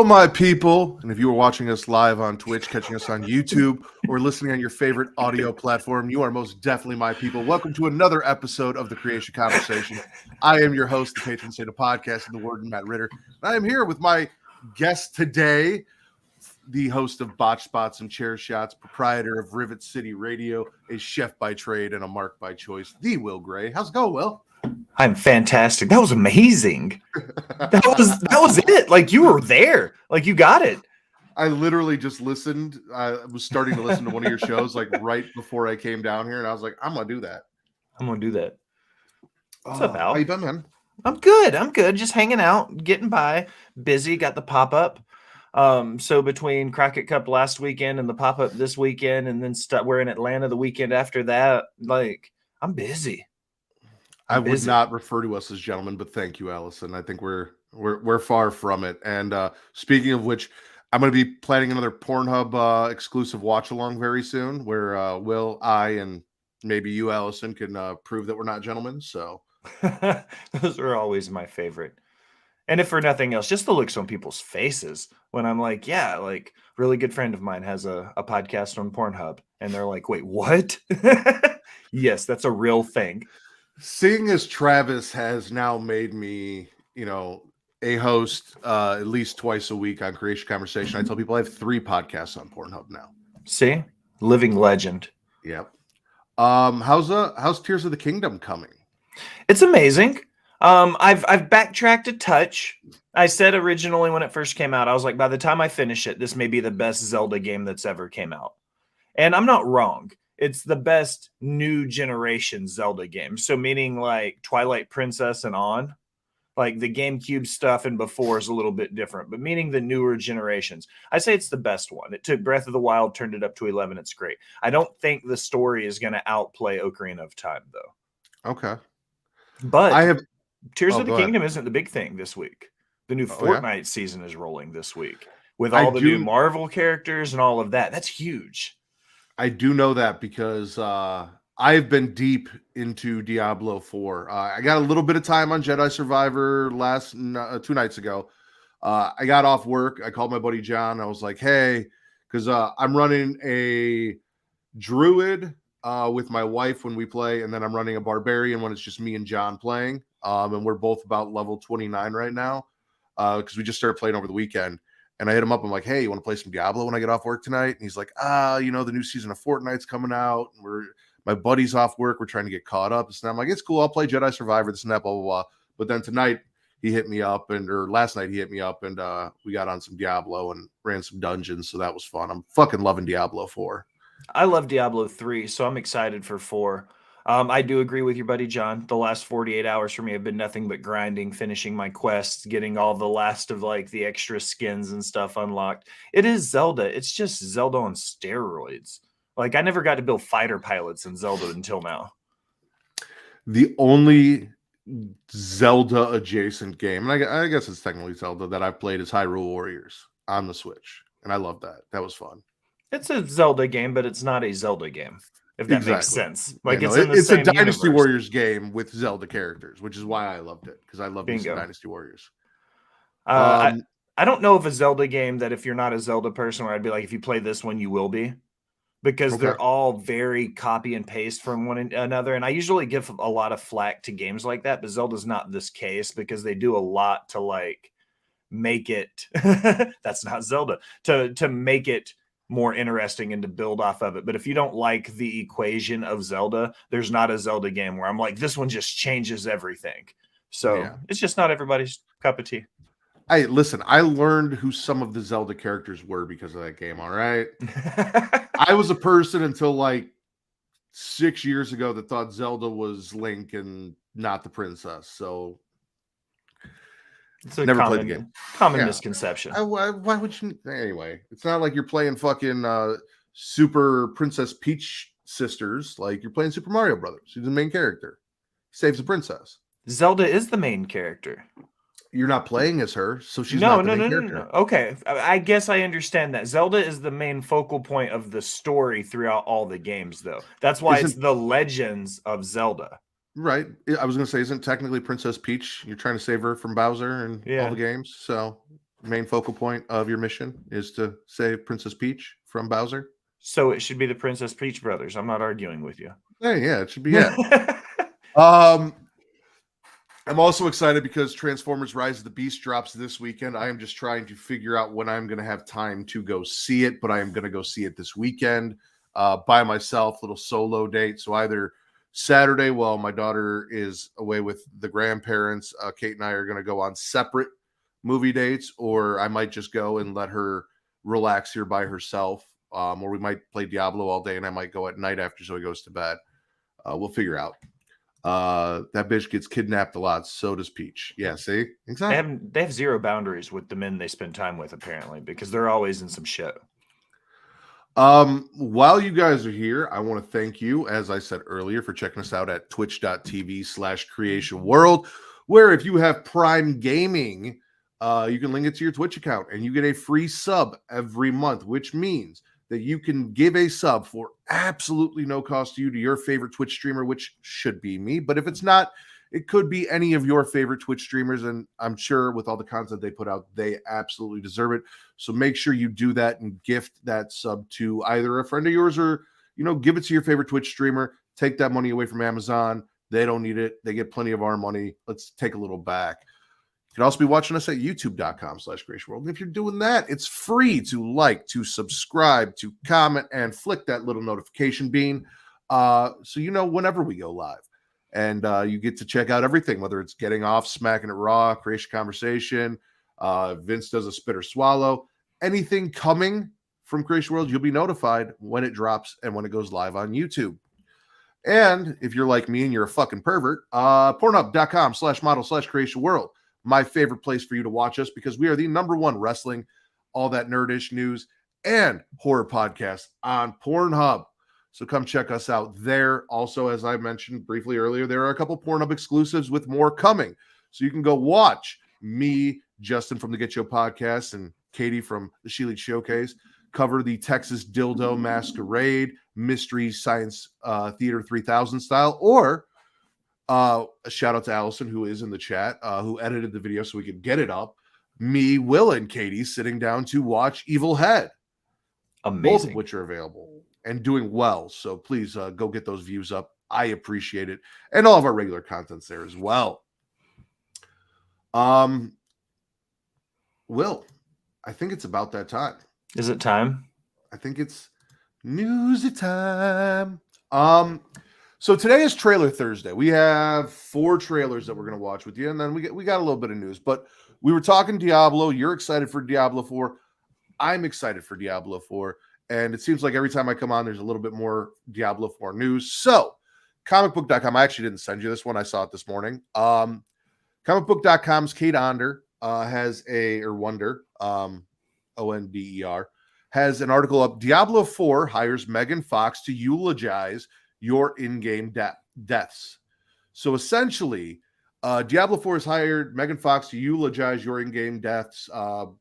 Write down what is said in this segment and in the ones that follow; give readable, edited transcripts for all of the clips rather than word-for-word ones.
Hello, my people. And if you are watching us live on Twitch, catching us on YouTube, or listening on your favorite audio platform, you are most definitely my people. Welcome to another episode of the Creatia Conversation. I am your host, the patron saint of podcast, and the warden, Matt Ritter. And I am here with my guest today, the host of Botched Spots and Chair Shots, proprietor of Rivet City Radio, a chef by trade and a mark by choice, the Will Gray. How's it going, Will? I'm fantastic. That was amazing. That was it. Like, you were there. Like, you got it. I literally just listened. I was starting to listen to one of your shows like right before I came down here, and I was like, I'm gonna do that. What's up, Al? How you been, man? I'm good. Just hanging out, getting by. Busy. Got the pop-up. So between Crockett Cup last weekend and the pop-up this weekend, and then we're in Atlanta the weekend after that, like, I'm busy. I would not refer to us as gentlemen, but thank you, Allison. I think we're far from it. And speaking of which, I'm going to be planning another Pornhub exclusive watch along very soon, where Will, I, and maybe you, Allison, can prove that we're not gentlemen. So those are always my favorite. And if for nothing else, just the looks on people's faces when I'm like, yeah, like, really good friend of mine has a podcast on Pornhub, and they're like, wait, what? Yes, that's a real thing. Seeing as Travis has now made me, a host at least twice a week on Creatia Conversation, I tell people I have 3 podcasts on Pornhub now. See? Living legend. Yep. How's Tears of the Kingdom coming? It's amazing. I've backtracked a touch. I said originally when it first came out, I was like, by the time I finish it, this may be the best Zelda game that's ever came out. And I'm not wrong. It's the best new generation Zelda game. So meaning like Twilight Princess and on, like the GameCube stuff and before is a little bit different, but meaning the newer generations. I say it's the best one. It took Breath of the Wild, turned it up to 11. It's great. I don't think the story is going to outplay Ocarina of Time though. Okay. But Tears of the Kingdom isn't the big thing this week. The new Fortnite season is rolling this week with all the new Marvel characters and all of that. That's huge. I do know that because I've been deep into Diablo 4. I got a little bit of time on Jedi Survivor 2 nights ago. I got off work. I called my buddy John. I was like, hey, because I'm running a druid with my wife when we play, and then I'm running a barbarian when it's just me and John playing. And we're both about level 29 right now because we just started playing over the weekend. And I hit him up. I'm like, hey, you want to play some Diablo when I get off work tonight? And he's like, the new season of Fortnite's coming out. And my buddy's off work. We're trying to get caught up. And I'm like, it's cool. I'll play Jedi Survivor, this and that, blah, blah, blah. But then tonight he hit me up or last night he hit me up and we got on some Diablo and ran some dungeons. So that was fun. I'm fucking loving Diablo 4. I love Diablo 3, so I'm excited for 4. I do agree with your buddy John. The last 48 hours for me have been nothing but grinding, finishing my quests, getting all the last of like the extra skins and stuff unlocked. It is Zelda. It's just Zelda on steroids. Like, I never got to build fighter pilots in Zelda until now. The only Zelda adjacent game, and I guess it's technically Zelda, that I've played is Hyrule Warriors on the Switch. And I love that. That was fun. It's a Zelda game, but it's not a Zelda game. If that makes sense. Like, it's a Dynasty Warriors game with Zelda characters, which is why I loved it, because I love Dynasty Warriors. I don't know of a Zelda game that if you're not a Zelda person, where I'd be like, if you play this one, you will be. Because they're all very copy and paste from one another. And I usually give a lot of flack to games like that, but Zelda's not this case because they do a lot to like make it that's not Zelda to make it more interesting and to build off of it. But if you don't like the equation of Zelda, there's not a Zelda game where I'm like, this one just changes everything. So it's just not everybody's cup of tea. Hey, listen, I learned who some of the Zelda characters were because of that game, all right? I was a person until like 6 years ago that thought Zelda was Link and not the princess. So it's a never played the game. Common misconception. Why would you? Anyway, it's not like you're playing fucking Super Princess Peach Sisters. Like, you're playing Super Mario Brothers. She's the main character. Saves the princess. Zelda is the main character. You're not playing as her, so she's not the main character. No. Okay, I guess I understand that. Zelda is the main focal point of the story throughout all the games, though. That's why it's the Legends of Zelda. Right. I was going to say, isn't technically Princess Peach, you're trying to save her from Bowser and all the games? So main focal point of your mission is to save Princess Peach from Bowser? So it should be the Princess Peach brothers. I'm not arguing with you. Hey, yeah, it should be it. I'm also excited because Transformers Rise of the Beast drops this weekend. I am just trying to figure out when I'm going to have time to go see it, but I am going to go see it this weekend by myself, little solo date. So either Saturday, while my daughter is away with the grandparents, Kate and I are going to go on separate movie dates, or I might just go and let her relax here by herself, or we might play Diablo all day and I might go at night after Zoe goes to bed. We'll figure out. That bitch gets kidnapped a lot. So does Peach. Yeah, see? Exactly. They have zero boundaries with the men they spend time with, apparently, because they're always in some shit. While you guys are here, I want to thank you, as I said earlier, for checking us out at twitch.tv/Creatia World, where if you have Prime Gaming, you can link it to your Twitch account and you get a free sub every month, which means that you can give a sub for absolutely no cost to you to your favorite Twitch streamer, which should be me. But if it's not, it could be any of your favorite Twitch streamers. And I'm sure with all the content they put out, they absolutely deserve it. So make sure you do that and gift that sub to either a friend of yours or, give it to your favorite Twitch streamer. Take that money away from Amazon. They don't need it. They get plenty of our money. Let's take a little back. You can also be watching us at youtube.com/Creatia World. And if you're doing that, it's free to like, to subscribe, to comment, and flick that little notification bean so you know whenever we go live. And you get to check out everything, whether it's Getting Off, Smacking It Raw, Creatia Conversation, Vince Does a Spit or Swallow. Anything coming from Creatia World, you'll be notified when it drops and when it goes live on YouTube. And if you're like me and you're a fucking pervert, pornhub.com/model/Creatia World. My favorite place for you to watch us because we are the #1 wrestling, all that nerdish news, and horror podcast on Pornhub. So come check us out there. Also, as I mentioned briefly earlier, there are a couple Pornhub exclusives with more coming. So you can go watch me, Justin from the Get Show podcast, and Katie from the She League Showcase cover the Texas Dildo Masquerade Mystery Science Theater 3000 style, or a shout out to Allison, who is in the chat, who edited the video so we could get it up. Me, Will, and Katie sitting down to watch Evil Head. Amazing. Both of which are available and doing well. So please go get those views up. I appreciate it. And all of our regular content's there as well. Will, I think it's about that time. Is it time? I think it's newsy time. So today is Trailer Thursday. We have 4 trailers that we're going to watch with you, and then we got a little bit of news. But we were talking Diablo. You're excited for Diablo 4. I'm excited for Diablo 4. And it seems like every time I come on, there's a little bit more Diablo 4 news. So comicbook.com, I actually didn't send you this one. I saw it this morning. Comicbook.com's Kate Onder Wonder, Onder, has an article up. Diablo 4 hires Megan Fox to eulogize your in-game deaths. So essentially, Diablo 4 has hired Megan Fox to eulogize your in-game deaths.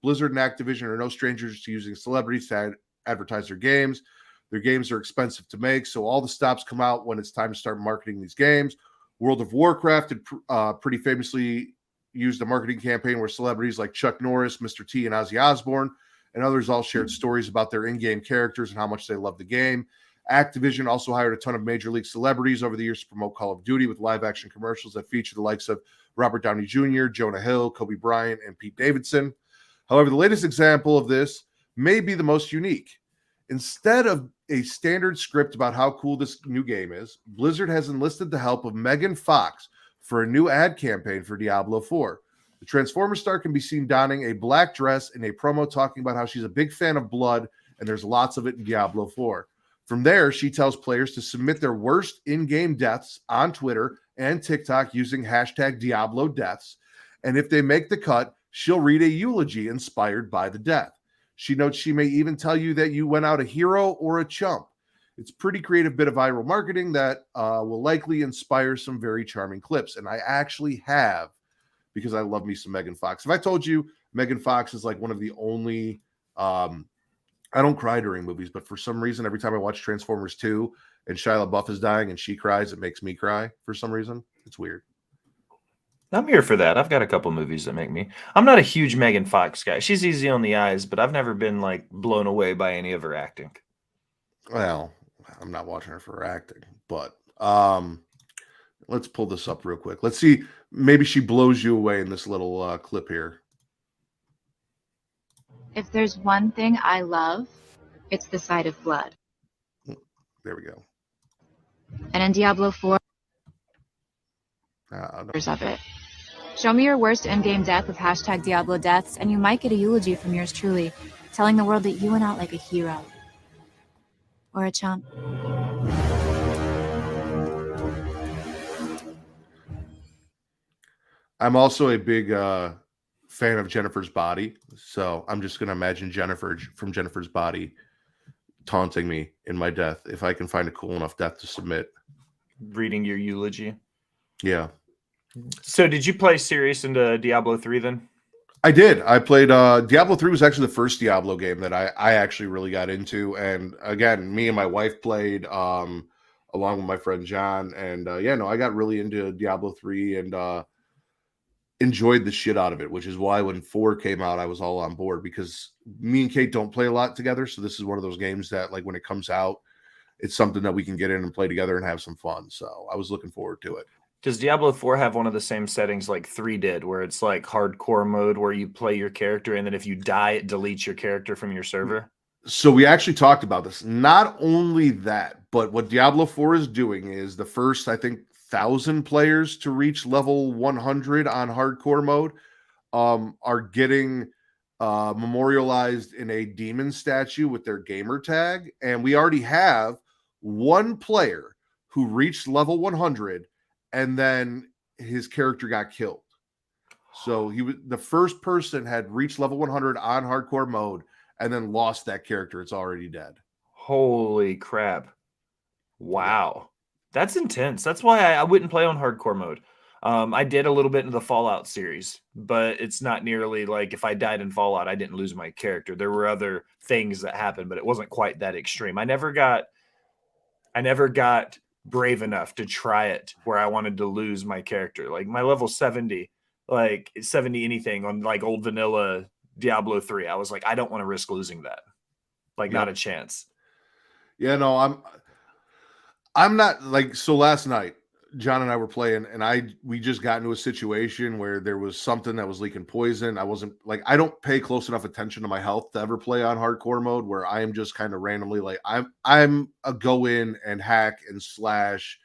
Blizzard and Activision are no strangers to using celebrities to advertise their games. Their games are expensive to make, so all the stops come out when it's time to start marketing these games. World of Warcraft had pretty famously used a marketing campaign where celebrities like Chuck Norris, Mr. T, and Ozzy Osbourne and others all shared stories about their in-game characters and how much they love the game. Activision also hired a ton of major league celebrities over the years to promote Call of Duty with live-action commercials that feature the likes of Robert Downey Jr., Jonah Hill, Kobe Bryant, and Pete Davidson. However, the latest example of this may be the most unique. Instead of a standard script about how cool this new game is, Blizzard has enlisted the help of Megan Fox for a new ad campaign for Diablo 4. The Transformers star can be seen donning a black dress in a promo talking about how she's a big fan of blood, and there's lots of it in Diablo 4. From there, she tells players to submit their worst in-game deaths on Twitter and TikTok using hashtag Diablo deaths. And if they make the cut, she'll read a eulogy inspired by the death. She notes she may even tell you that you went out a hero or a chump. It's a pretty creative bit of viral marketing that will likely inspire some very charming clips. And I actually have, because I love me some Megan Fox. If I told you Megan Fox is like one of the only I don't cry during movies, but for some reason, every time I watch Transformers 2 and Shia LaBeouf is dying and she cries, it makes me cry for some reason. It's weird. I'm here for that. I've got a couple movies that make me. I'm not a huge Megan Fox guy. She's easy on the eyes, but I've never been like blown away by any of her acting. Well, I'm not watching her for her acting, but let's pull this up real quick. Let's see. Maybe she blows you away in this little clip here. If there's one thing I love, it's the sight of blood. There we go. And in Diablo 4, there's of it. Show me your worst endgame death with hashtag Diablo deaths, and you might get a eulogy from yours truly, telling the world that you went out like a hero. Or a chump. I'm also a big fan of Jennifer's Body, so I'm just going to imagine Jennifer from Jennifer's Body taunting me in my death if I can find a cool enough death to submit. Reading your eulogy. Yeah. So did you play serious into Diablo 3 then? I did. I played Diablo 3 was actually the first Diablo game that I actually really got into. And again, me and my wife played along with my friend John. And I got really into Diablo 3 and enjoyed the shit out of it, which is why when 4 came out, I was all on board because me and Kate don't play a lot together. So this is one of those games that like when it comes out, it's something that we can get in and play together and have some fun. So I was looking forward to it. Does Diablo 4 have one of the same settings like 3 did, where it's like hardcore mode where you play your character and then if you die, it deletes your character from your server? So we actually talked about this. Not only that, but what Diablo 4 is doing is the first, I think, 1,000 players to reach level 100 on hardcore mode are getting memorialized in a demon statue with their gamer tag. And we already have one player who reached level 100 and then his character got killed. So he was the first person had reached level 100 on hardcore mode and then lost that character. It's already dead. Holy crap. Wow. Yeah. That's intense. That's why I wouldn't play on hardcore mode. I did a little bit in the Fallout series, but it's not nearly like if I died in Fallout, I didn't lose my character. There were other things that happened, but it wasn't quite that extreme. I never got brave enough to try it where I wanted to lose my character. Like my level 70, like 70 anything on like old vanilla Diablo 3. I was like, I don't want to risk losing that. Like not a chance. Yeah, no, I'm not like, so last night, John and I were playing and we just got into a situation where there was something that was leaking poison. I wasn't like, I don't pay close enough attention to my health to ever play on hardcore mode where I am just kind of randomly like, I'm a go in and hack and slash.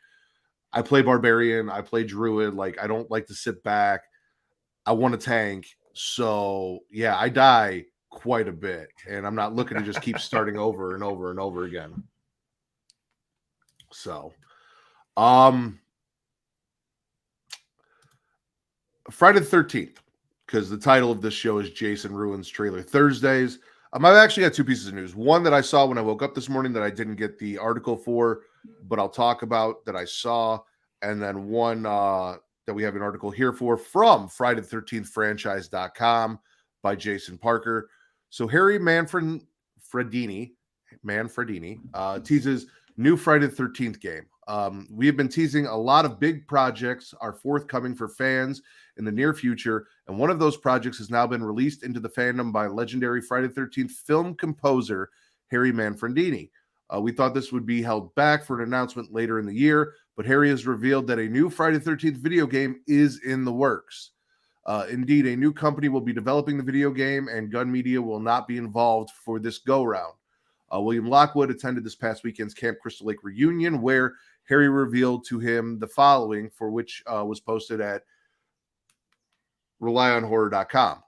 I play barbarian. I play druid. Like, I don't like to sit back. I want to tank. So yeah, I die quite a bit and I'm not looking to just keep starting over and over and over again. So, Friday the 13th, because the title of this show is Jason Ruins Trailer Thursdays. I've actually got 2 pieces of news. One that I saw when I woke up this morning that I didn't get the article for, but I'll talk about that I saw. And then one that we have an article here for from Friday the 13th franchise.com by Jason Parker. So Harry Manfredini teases new Friday the 13th game. We have been teasing a lot of big projects are forthcoming for fans in the near future, and one of those projects has now been released into the fandom by legendary Friday the 13th film composer Harry Manfredini. We thought this would be held back for an announcement later in the year, but Harry has revealed that a new Friday the 13th video game is in the works. Indeed, a new company will be developing the video game, and Gun Media will not be involved for this go-round. William Lockwood attended this past weekend's Camp Crystal Lake reunion, where Harry revealed to him the following, for which was posted at relyonhorror.com.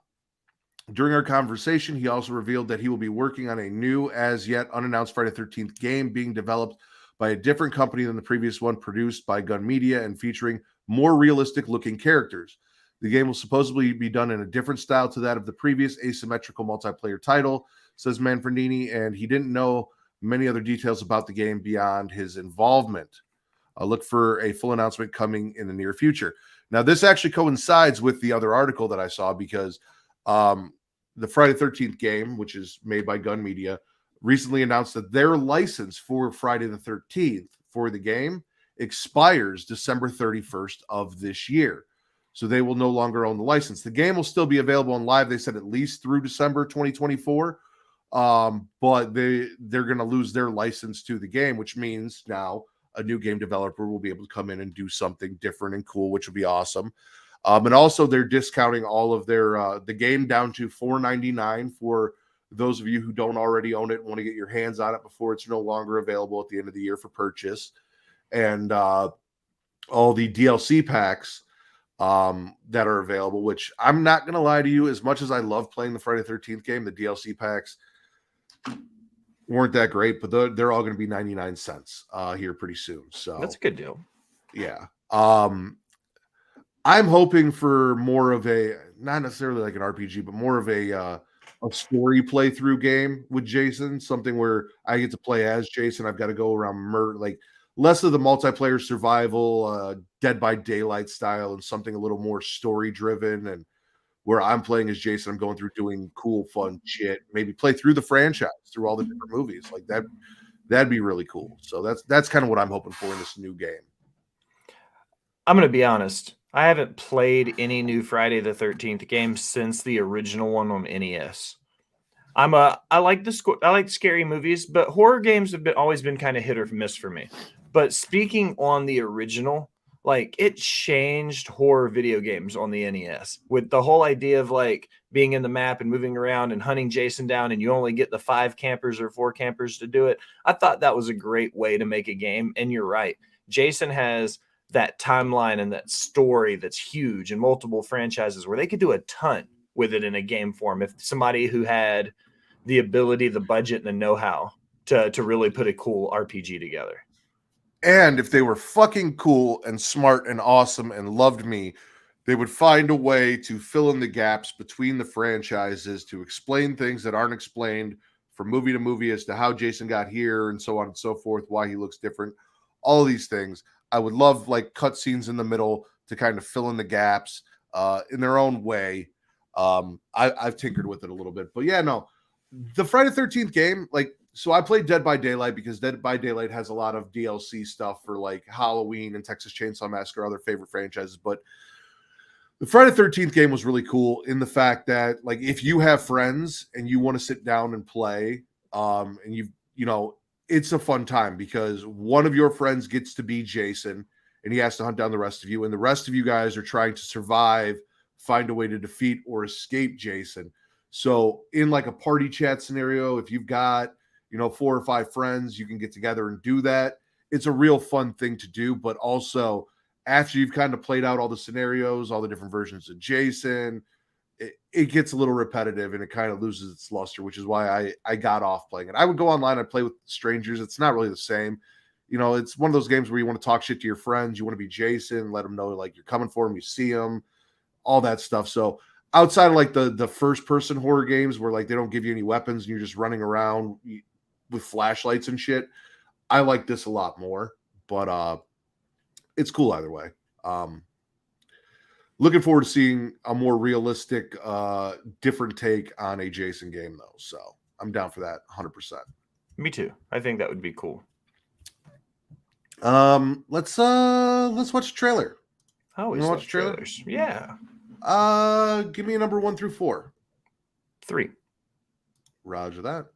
During our conversation, he also revealed that he will be working on a new, as yet unannounced Friday the 13th game being developed by a different company than the previous one, produced by Gun Media and featuring more realistic-looking characters. The game will supposedly be done in a different style to that of the previous asymmetrical multiplayer title, says Manfredini, and he didn't know many other details about the game beyond his involvement. Look for a full announcement coming in the near future. Now, this actually coincides with the other article that I saw because the Friday the 13th game, which is made by Gun Media, recently announced that their license for Friday the 13th for the game expires December 31st of this year. So they will no longer own the license. The game will still be available on live. They said at least through December 2024. But they're going to lose their license to the game, which means now a new game developer will be able to come in and do something different and cool, which will be awesome. And also they're discounting all of their the game down to $4.99 for those of you who don't already own it and want to get your hands on it before it's no longer available at the end of the year for purchase. And all the DLC packs that are available, which I'm not going to lie to you, as much as I love playing the Friday the 13th game, the DLC packs weren't that great, but they're all going to be 99 cents here pretty soon. So that's a good deal. Yeah. I'm hoping for more of a, not necessarily like an RPG, but more of a story playthrough game with Jason, something where I get to play as Jason. I've got to go around like less of the multiplayer survival, Dead by Daylight style, and something a little more story driven, and where I'm playing as Jason, I'm going through doing cool, fun shit. Maybe play through the franchise, through all the different movies like that. That'd be really cool. So that's kind of what I'm hoping for in this new game. I'm going to be honest. I haven't played any new Friday the 13th game since the original one on NES. I like scary movies, but horror games have always been kind of hit or miss for me. But speaking on the original, like it changed horror video games on the NES with the whole idea of like being in the map and moving around and hunting Jason down, and you only get the 5 campers or 4 campers to do it. I thought that was a great way to make a game. And you're right. Jason has that timeline and that story that's huge in multiple franchises where they could do a ton with it in a game form. If somebody who had the ability, the budget, and the know-how to really put a cool RPG together. And if they were fucking cool and smart and awesome and loved me, they would find a way to fill in the gaps between the franchises to explain things that aren't explained from movie to movie as to how Jason got here and so on and so forth, why he looks different, all of these things. I would love like cutscenes in the middle to kind of fill in the gaps in their own way. I've tinkered with it a little bit, but yeah, no, the Friday the 13th game, like, so I played Dead by Daylight because Dead by Daylight has a lot of DLC stuff for like Halloween and Texas Chainsaw Massacre, other favorite franchises. But the Friday the 13th game was really cool in the fact that like if you have friends and you want to sit down and play, and you know, it's a fun time because one of your friends gets to be Jason and he has to hunt down the rest of you, and the rest of you guys are trying to survive, find a way to defeat or escape Jason. So in like a party chat scenario, if you've got, you know, 4 or 5 friends, you can get together and do that. It's a real fun thing to do, but also after you've kind of played out all the scenarios, all the different versions of Jason, it gets a little repetitive and it kind of loses its luster, which is why I got off playing it. I would go online and play with strangers. It's not really the same. You know, it's one of those games where you want to talk shit to your friends. You want to be Jason, let them know like you're coming for them, you see them, all that stuff. So outside of like the first person horror games where like they don't give you any weapons and you're just running around with flashlights and shit, I like this a lot more, but it's cool either way. Looking forward to seeing a more realistic, different take on a Jason game though. So I'm down for that 100%. Me too. I think that would be cool. Let's watch a trailer. I always watch trailers. Yeah. Give me a number 1 through 4. 3. Roger that.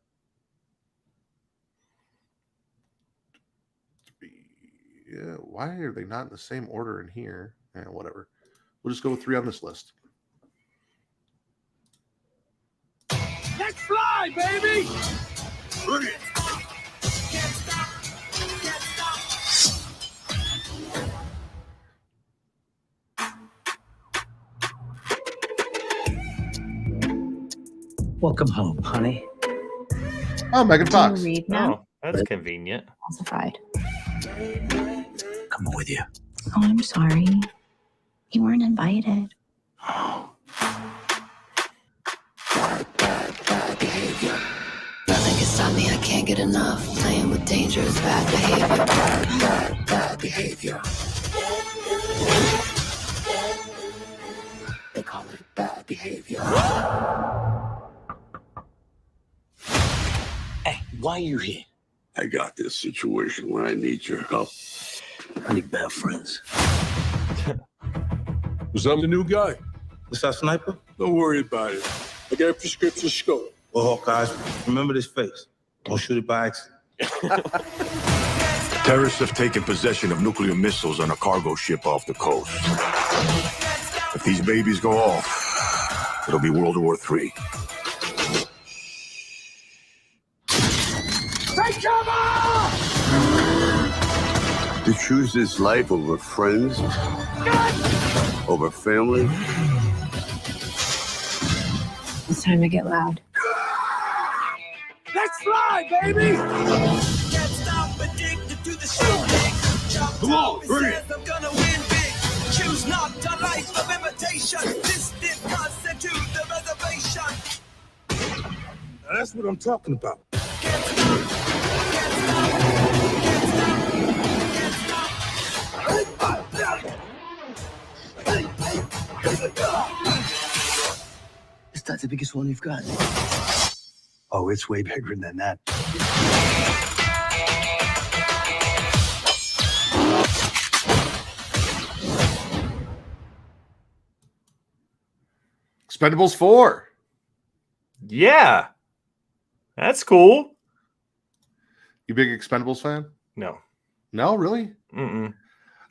Yeah, why are they not in the same order in here? Yeah, whatever. We'll just go with 3 on this list. Let's fly, baby! Brilliant. Welcome home, honey. Oh, Megan Fox. Do you read now? Oh, that's convenient. Classified. Coming with you. Oh, I'm sorry. You weren't invited. Oh. Nothing can stop me, I can't get enough. Playing with dangerous bad behavior. Bad behavior. They call it bad behavior. Hey, why are you here? I got this situation where I need your help. I need bad friends. Was I'm the new guy? What's that, sniper? Don't worry about it. I got a prescription scope. Well, Hawkeyes, remember this face. Don't shoot it by accident. Terrorists have taken possession of nuclear missiles on a cargo ship off the coast. If these babies go off, it'll be World War III. Take cover! To choose this life over friends, over family. It's time to get loud. Let's fly, baby! Come on, bring it! Choose not a life of imitation. Distant consent to the reservation. Now that's what I'm talking about. Is that the biggest one you've got? Oh, it's way bigger than that. Expendables 4. Yeah. That's cool. You big Expendables fan? No. No, really? Mm-mm.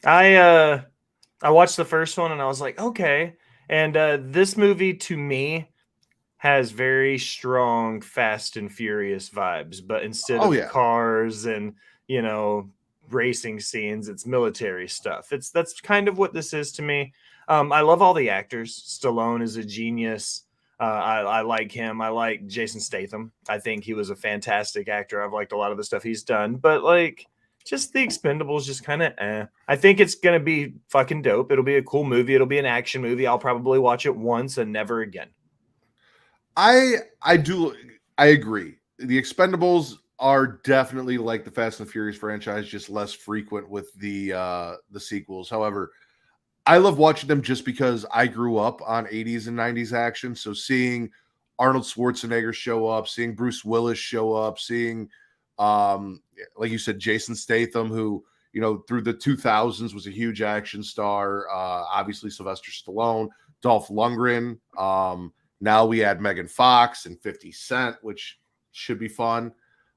I watched the first one and I was like, okay. And this movie to me has very strong Fast and Furious vibes, but instead of cars and, you know, racing scenes, it's military stuff. That's kind of what this is to me. I love all the actors. Stallone is a genius. I like him. I like Jason Statham. I think he was a fantastic actor. I've liked a lot of the stuff he's done, but like just the Expendables, just kind of I think it's going to be fucking dope. It'll be a cool movie. It'll be an action movie. I'll probably watch it once and never again. I agree. The Expendables are definitely like the Fast and Furious franchise, just less frequent with the sequels. However, I love watching them just because I grew up on 80s and 90s action. So seeing Arnold Schwarzenegger show up, seeing Bruce Willis show up, seeing like you said, Jason Statham, who, you know, through the 2000s was a huge action star. Obviously Sylvester Stallone, Dolph Lundgren. Now we add Megan Fox and 50 Cent, which should be fun.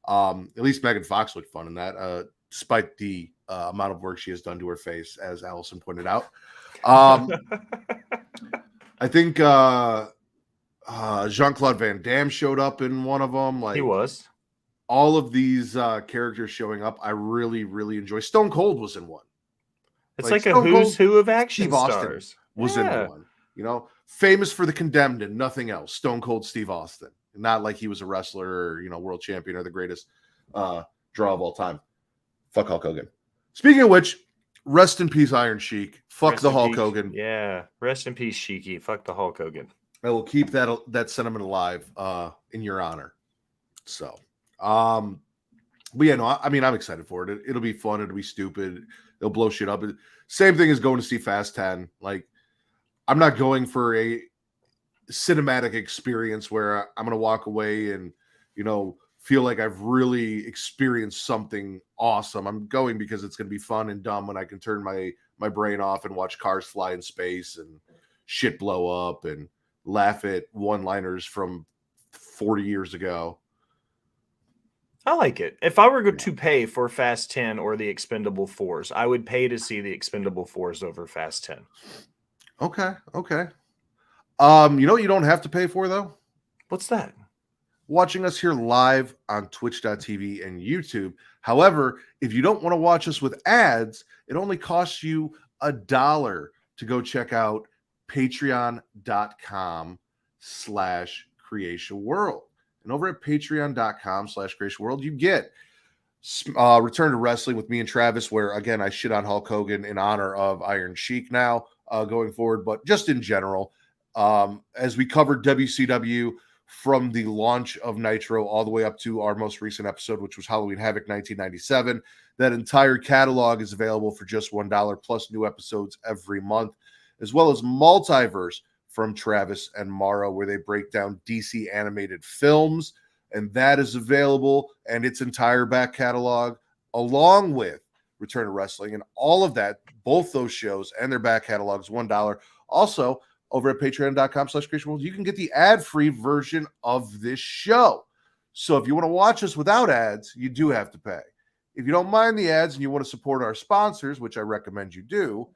At least Megan Fox looked fun in that, despite the amount of work she has done to her face, as Allison pointed out. I think Jean-Claude Van Damme showed up in one of them. Like, he was. All of these characters showing up, I really, really enjoy. Stone Cold was in one. It's like a who's who of action Steve Austin stars. Was in one. You know, famous for The Condemned and nothing else. Stone Cold Steve Austin. Not like he was a wrestler or, you know, world champion or the greatest draw of all time. Fuck Hulk Hogan. Speaking of which, rest in peace, Iron Sheik. Fuck the Hulk Hogan. Yeah, rest in peace, Sheiky. Fuck the Hulk Hogan. I will keep that sentiment alive in your honor. So, but yeah, no, I mean, I'm excited for it. It'll be fun. It'll be stupid. They'll blow shit up. Same thing as going to see Fast 10. Like, I'm not going for a cinematic experience where I'm going to walk away and, you know, feel like I've really experienced something awesome. I'm going because it's going to be fun and dumb when I can turn my brain off and watch cars fly in space and shit blow up and laugh at one-liners from 40 years ago. I like it. If I were to pay for Fast 10 or the Expendable 4s, I would pay to see the Expendable 4s over Fast 10. Okay. You know what you don't have to pay for, though? What's that? Watching us here live on twitch.tv and YouTube. However, if you don't want to watch us with ads, it only costs you $1 to go check out patreon.com/Creatia World. And over at patreon.com/Creatia World, you get Return to Wrestling with me and Travis, where, again, I shit on Hulk Hogan in honor of Iron Sheik now going forward, but just in general, as we covered WCW from the launch of Nitro all the way up to our most recent episode, which was Halloween Havoc 1997. That entire catalog is available for just $1, plus new episodes every month, as well as Multiverse from Travis and Mara, where they break down DC animated films, and that is available, and its entire back catalog, along with Return to Wrestling, and all of that, both those shows and their back catalogs, $1, Also, over at patreon.com/creationworld, you can get the ad-free version of this show. So if you want to watch us without ads, you do have to pay. If you don't mind the ads and you want to support our sponsors, which I recommend you do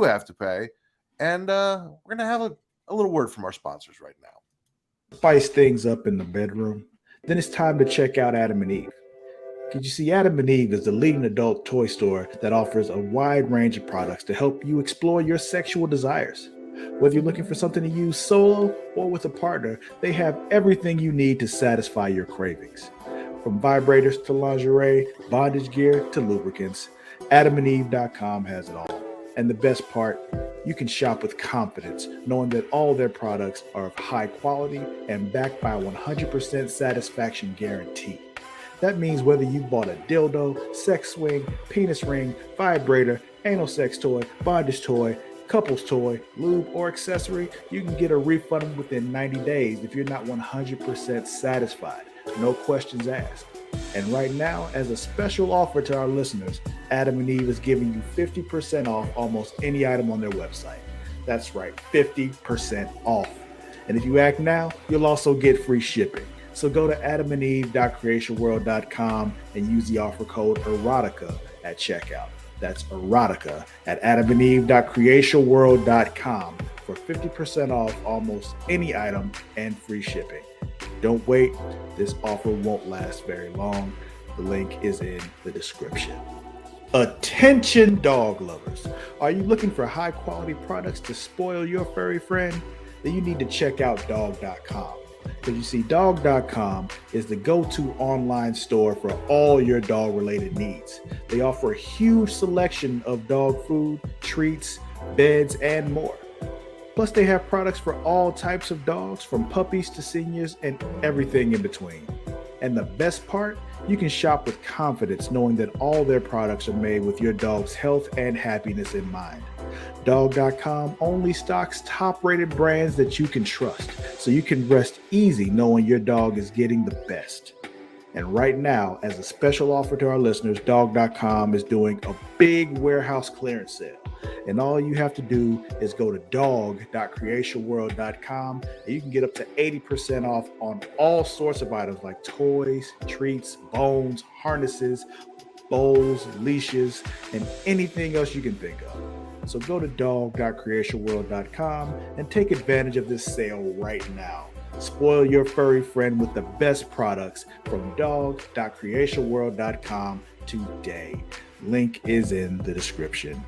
have to pay. And we're going to have a little word from our sponsors right now. Spice things up in the bedroom? Then it's time to check out Adam and Eve. Did you see Adam and Eve is the leading adult toy store that offers a wide range of products to help you explore your sexual desires. Whether you're looking for something to use solo or with a partner, they have everything you need to satisfy your cravings. From vibrators to lingerie, bondage gear to lubricants, AdamandEve.com has it all. And the best part, you can shop with confidence, knowing that all their products are of high quality and backed by a 100% satisfaction guarantee. That means whether you bought a dildo, sex swing, penis ring, vibrator, anal sex toy, bondage toy, couples toy, lube, or accessory, you can get a refund within 90 days if you're not 100% satisfied. No questions asked. And right now, as a special offer to our listeners, Adam and Eve is giving you 50% off almost any item on their website. That's right, 50% off. And if you act now, you'll also get free shipping. So go to adamandeve.creationworld.com and use the offer code erotica at checkout. That's erotica at adamandeve.creationworld.com for 50% off almost any item and free shipping. Don't wait. This offer won't last very long. The link is in the description. Attention dog lovers. Are you looking for high quality products to spoil your furry friend? Then you need to check out dog.com. Because you see, dog.com is the go-to online store for all your dog related needs. They offer a huge selection of dog food, treats, beds, and more. Plus, they have products for all types of dogs, from puppies to seniors and everything in between. And the best part, you can shop with confidence knowing that all their products are made with your dog's health and happiness in mind. Dog.com only stocks top-rated brands that you can trust, so you can rest easy knowing your dog is getting the best. And right now, as a special offer to our listeners, Dog.com is doing a big warehouse clearance sale. And all you have to do is go to dog.creationworld.com and you can get up to 80% off on all sorts of items like toys, treats, bones, harnesses, bowls, leashes, and anything else you can think of. So go to dog.creationworld.com and take advantage of this sale right now. Spoil your furry friend with the best products from dog.creationworld.com today. Link is in the description.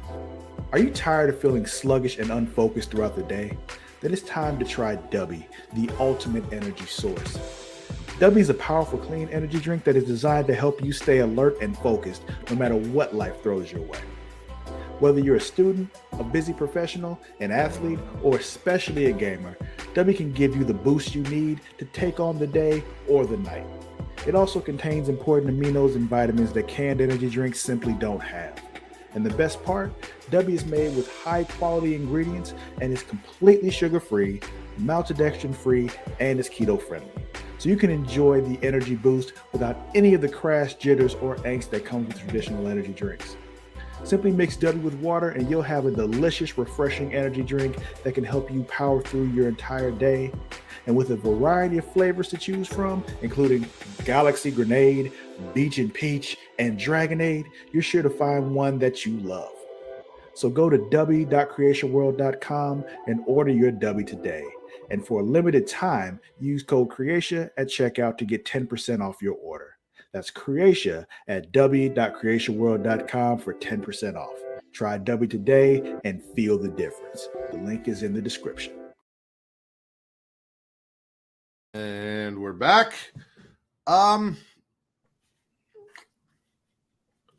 Are you tired of feeling sluggish and unfocused throughout the day? Then it's time to try Dubby, the ultimate energy source. Dubby is a powerful clean energy drink that is designed to help you stay alert and focused no matter what life throws your way. Whether you're a student, a busy professional, an athlete, or especially a gamer, Dubby can give you the boost you need to take on the day or the night. It also contains important aminos and vitamins that canned energy drinks simply don't have. And the best part, Dubby is made with high quality ingredients and is completely sugar-free, maltodextrin-free, and is keto-friendly. So you can enjoy the energy boost without any of the crash, jitters, or angst that comes with traditional energy drinks. Simply mix Dubby with water and you'll have a delicious, refreshing energy drink that can help you power through your entire day. And with a variety of flavors to choose from, including Galaxy Grenade, Beach and Peach, and Dragonade, you're sure to find one that you love. So go to dubby.creationworld.com and order your Dubby today. And for a limited time, use code Creatia at checkout to get 10% off your order. That's Creatia at dubby.creationworld.com for 10% off. Try Dubby today and feel the difference. The link is in the description. And we're back. I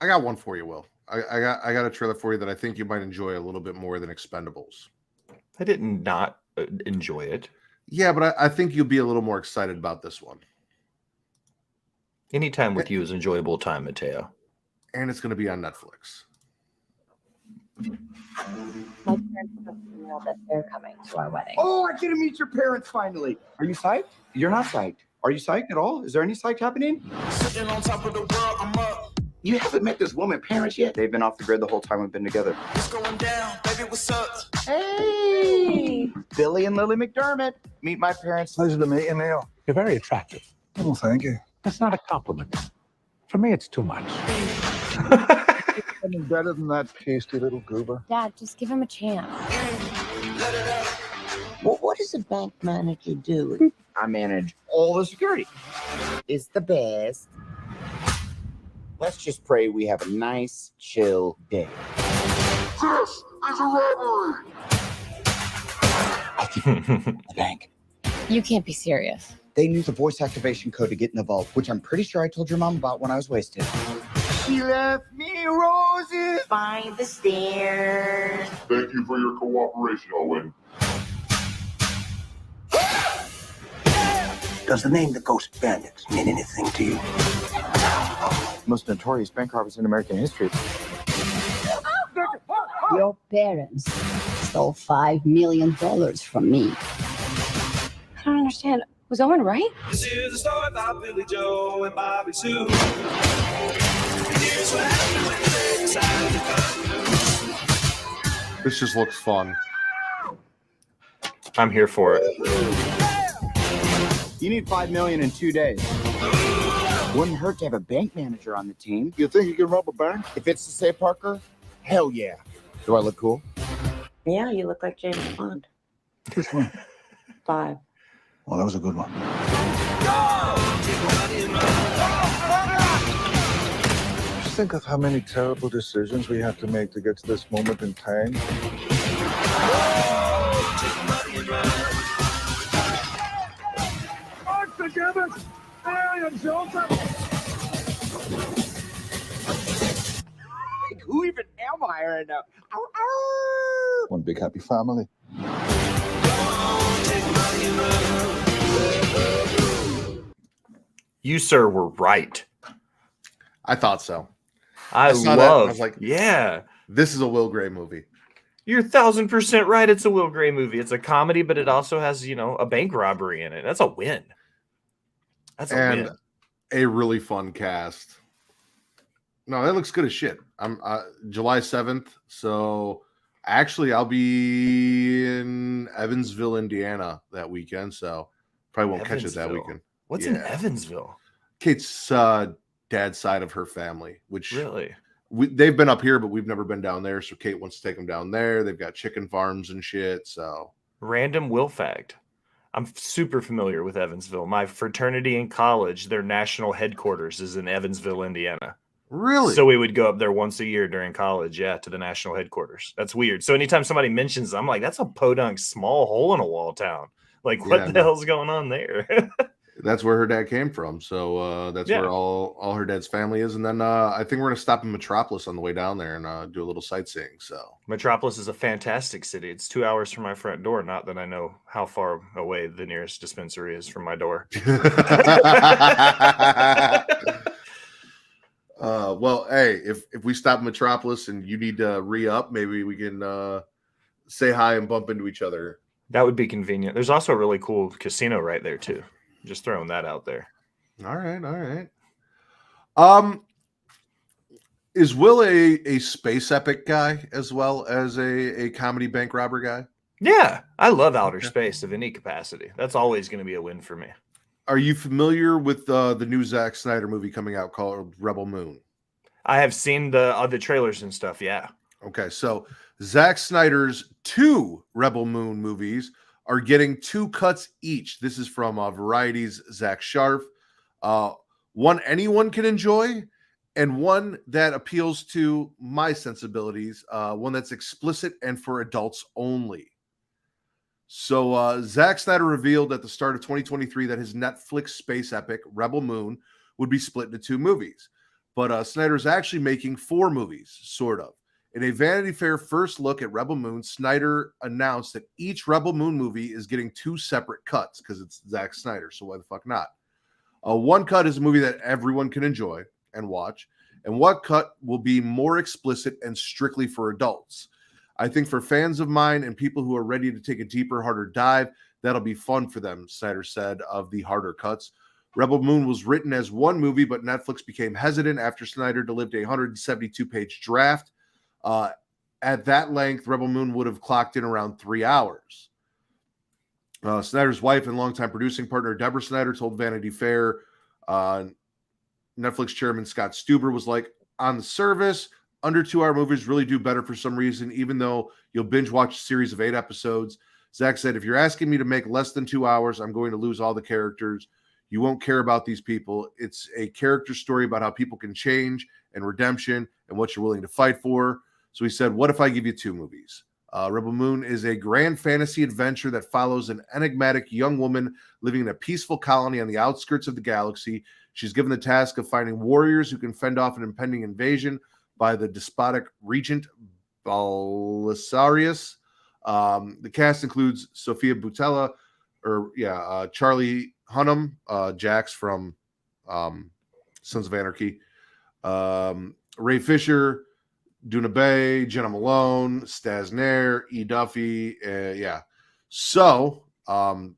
got one for you, Will. I got a trailer for you that I think you might enjoy a little bit more than Expendables. I did not enjoy it. Yeah, but I think you'll be a little more excited about this one. Any time with you is enjoyable time, Mateo. And it's going to be on Netflix. My parents let me know that they're coming to our wedding. Oh, I get to meet your parents finally. Are you psyched? You're not psyched. Are you psyched at all? Is there any psych happening? Sitting on top of the world, I'm up. You haven't met this woman's parents yet? They've been off the grid the whole time we've been together. It's going down, baby, what's up? Hey! Billy and Lily McDermott. Meet my parents. Pleasure to meet you, Neil. You're very attractive. Oh, thank you. That's not a compliment. For me, it's too much. Something better than that pasty little goober. Dad, just give him a chance. Well, what does a bank manager do? I manage all the security. It's the best. Let's just pray we have a nice, chill day. This is a robbery. I think the bank. You can't be serious. They knew the voice activation code to get in the vault, which I'm pretty sure I told your mom about when I was wasted. She left me roses by the stairs. Thank you for your cooperation, Owen. Does the name the Ghost Bandits mean anything to you? Most notorious bank robbers in American history. Your parents stole $5 million from me. I don't understand. Was Owen right? This is a story about Billy Joe and Bobby Sue. Here's what happened when they decided to cut loose. This just looks fun. I'm here for it. You need $5 million in 2 days. Wouldn't hurt to have a bank manager on the team. You think you can rob a bank? If it's to say Parker, hell yeah. Do I look cool? Yeah, you look like James Bond. Which one? 5. Well, that was a good one. Just think of how many terrible decisions we have to make to get to this moment in time. Unforgiven! Marion Joseph! Who even am I right now? One big happy family. You, sir, were right. I thought so. I saw that and love. I was like, yeah, this is a Will Gray movie. you're 1,000% right. It's a Will Gray movie. It's a comedy, but it also has, a bank robbery in it. That's a win. That's a And win. a really fun cast. No, that looks good as shit. I'm July 7th. So actually, I'll be in Evansville, Indiana that weekend. So probably won't catch it that weekend. What's in Evansville? Kate's dad's side of her family, which Really? they've been up here, but we've never been down there. So Kate wants to take them down there. They've got chicken farms and shit. So Random Will fact. I'm super familiar with Evansville. My fraternity in college, their national headquarters is in Evansville, Indiana. Really? So we would go up there once a year during college, to the national headquarters. That's weird. So anytime somebody mentions, I'm like, that's a podunk small hole in a wall town. Like, what the hell's going on there? That's where her dad came from. So that's where all her dad's family is. And then I think we're going to stop in Metropolis on the way down there and do a little sightseeing. So Metropolis is a fantastic city. It's 2 hours from my front door. Not that I know how far away the nearest dispensary is from my door. Well, hey, if we stop in Metropolis and you need to re-up, maybe we can say hi and bump into each other. That would be convenient. There's also a really cool casino right there too. Just throwing that out there. All right. Is Will a space epic guy as well as a comedy bank robber guy? Yeah, I love outer space of any capacity. That's always going to be a win for me. Are you familiar with the new Zack Snyder movie coming out called Rebel Moon? I have seen the trailers and stuff. Yeah. Okay, so Zack Snyder's 2 Rebel Moon movies are getting 2 cuts each. This is from Variety's Zach Sharf. One anyone can enjoy, and one that appeals to my sensibilities. One that's explicit and for adults only. So Zack Snyder revealed at the start of 2023 that his Netflix space epic, Rebel Moon, would be split into 2 movies. But Snyder's actually making 4 movies, sort of. In a Vanity Fair first look at Rebel Moon, Snyder announced that each Rebel Moon movie is getting 2 separate cuts because it's Zack Snyder, so why the fuck not? One cut is a movie that everyone can enjoy and watch, and one cut will be more explicit and strictly for adults. I think for fans of mine and people who are ready to take a deeper, harder dive, that'll be fun for them, Snyder said of the harder cuts. Rebel Moon was written as one movie, but Netflix became hesitant after Snyder delivered a 172-page draft. At that length, Rebel Moon would have clocked in around 3 hours. Snyder's wife and longtime producing partner Deborah Snyder told Vanity Fair Netflix chairman Scott Stuber was like, on the service, under 2-hour movies really do better for some reason, even though you'll binge watch a series of 8 episodes. Zach said, if you're asking me to make less than 2 hours, I'm going to lose all the characters. You won't care about these people. It's a character story about how people can change and redemption and what you're willing to fight for. So he said, what if I give you 2 movies? Rebel Moon is a grand fantasy adventure that follows an enigmatic young woman living in a peaceful colony on the outskirts of the galaxy. She's given the task of finding warriors who can fend off an impending invasion by the despotic regent Belisarius. The cast includes Sophia Boutella, Charlie Hunnam, Jax from Sons of Anarchy, Ray Fisher, Duna Bay, Jenna Malone, Stas Nair, E. Duffy. So I'm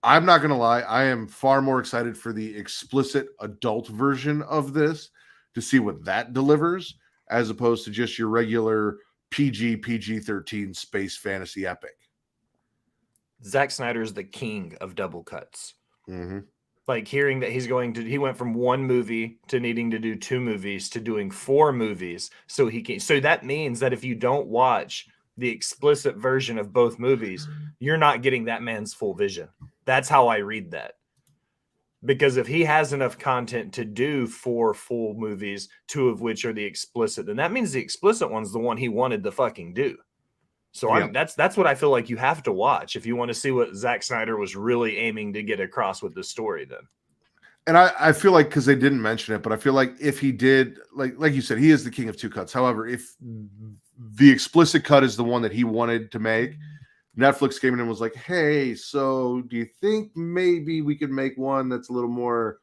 not going to lie. I am far more excited for the explicit adult version of this to see what that delivers as opposed to just your regular PG-13 space fantasy epic. Zack Snyder is the king of double cuts. Mm-hmm. Like hearing that he went from 1 movie to needing to do 2 movies to doing 4 movies. So that means that if you don't watch the explicit version of both movies, you're not getting that man's full vision. That's how I read that. Because if he has enough content to do 4 full movies, 2 of which are the explicit, then that means the explicit one's the one he wanted to fucking do. So that's what I feel like you have to watch if you want to see what Zack Snyder was really aiming to get across with this story then. And I feel like, because they didn't mention it, but I feel like if he did, like you said, he is the king of 2 cuts. However, if the explicit cut is the one that he wanted to make, Netflix came in and was like, hey, so do you think maybe we could make one that's a little more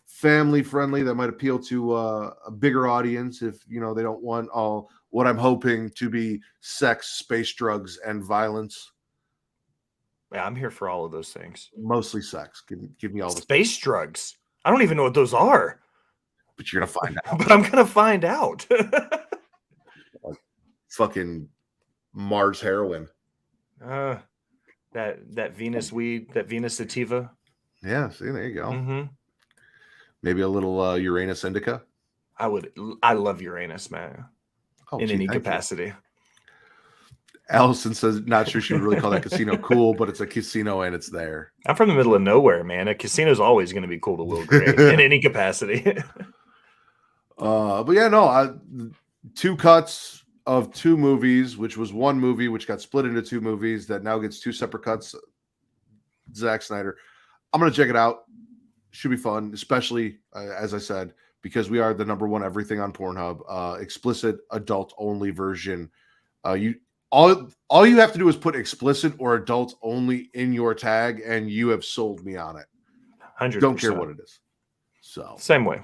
family friendly that might appeal to a bigger audience if, they don't want all what I'm hoping to be sex, space, drugs, and violence? Yeah, I'm here for all of those things. Mostly sex. Give me all the space drugs. I don't even know what those are. But you're going to find out. But I'm going to find out. Like fucking Mars heroin. That Venus weed, that Venus sativa. Yeah, see, there you go. Mm-hmm. Maybe a little Uranus indica. I love Uranus, man. In any capacity. Allison says, not sure she would really call that casino cool, but it's a casino and it's there. I'm from the middle of nowhere, man. A casino's always going to be cool to Will Gray in any capacity. But yeah, no, 2 cuts of 2 movies, which was 1 movie, which got split into 2 movies that now gets 2 separate cuts. Zack Snyder. I'm going to check it out. Should be fun, especially, as I said, because we are the #1 everything on Pornhub. Explicit adult only version. All you have to do is put explicit or adult only in your tag, and you have sold me on it. 100%. Don't care what it is. So same way.